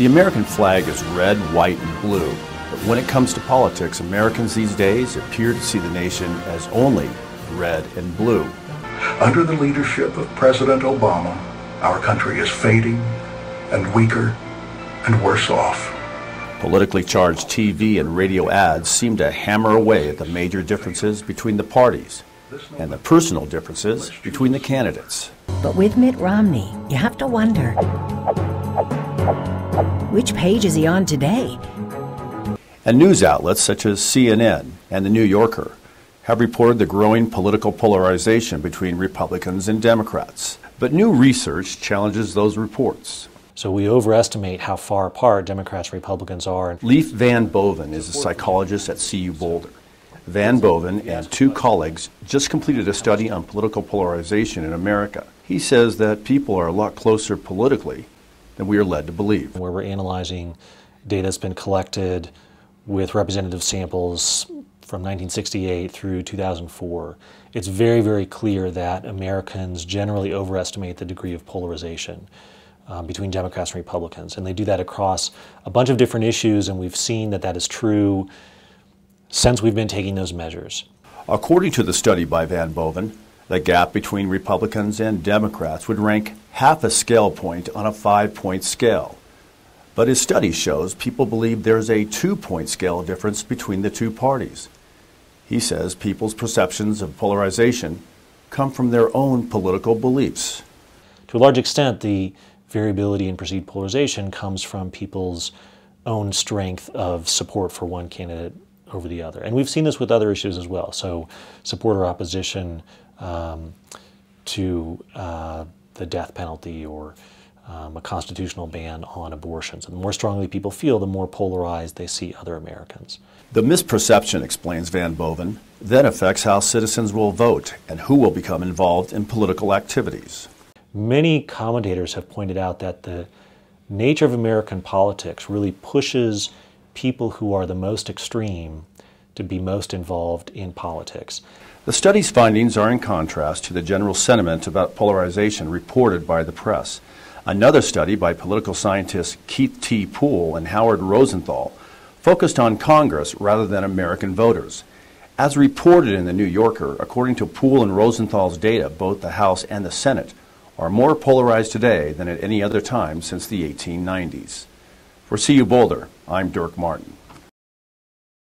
The American flag is red, white, and blue, but when it comes to politics, Americans these days appear to see the nation as only red and blue. Under the leadership of President Obama, our country is fading and weaker and worse off. Politically charged TV and radio ads seem to hammer away at the major differences between the parties and the personal differences between the candidates. But with Mitt Romney, you have to wonder, which page is he on today? And news outlets such as CNN and The New Yorker have reported the growing political polarization between Republicans and Democrats. But new research challenges those reports. So we overestimate how far apart Democrats and Republicans are. Leaf Van Boven is a psychologist at CU-Boulder. Van Boven and two colleagues just completed a study on political polarization in America. He says that people are a lot closer politically than we are led to believe. Where we're analyzing data that's been collected with representative samples from 1968 through 2004, it's very, very clear that Americans generally overestimate the degree of polarization between Democrats and Republicans. And they do that across a bunch of different issues, and we've seen that that is true since we've been taking those measures. According to the study by Van Boven, the gap between Republicans and Democrats would rank half a scale point on a 5-point scale. But his study shows people believe there's a 2-point scale difference between the two parties. He says people's perceptions of polarization come from their own political beliefs. To a large extent, the variability in perceived polarization comes from people's own strength of support for one candidate over the other. And we've seen this with other issues as well. So support or opposition to the death penalty or a constitutional ban on abortions. And the more strongly people feel, the more polarized they see other Americans. The misperception, explains Van Boven, then affects how citizens will vote and who will become involved in political activities. Many commentators have pointed out that the nature of American politics really pushes people who are the most extreme to be most involved in politics. The study's findings are in contrast to the general sentiment about polarization reported by the press. Another study by political scientists Keith T. Poole and Howard Rosenthal focused on Congress rather than American voters. As reported in The New Yorker, according to Poole and Rosenthal's data, both the House and the Senate are more polarized today than at any other time since the 1890s. For CU-Boulder, I'm Dirk Martin.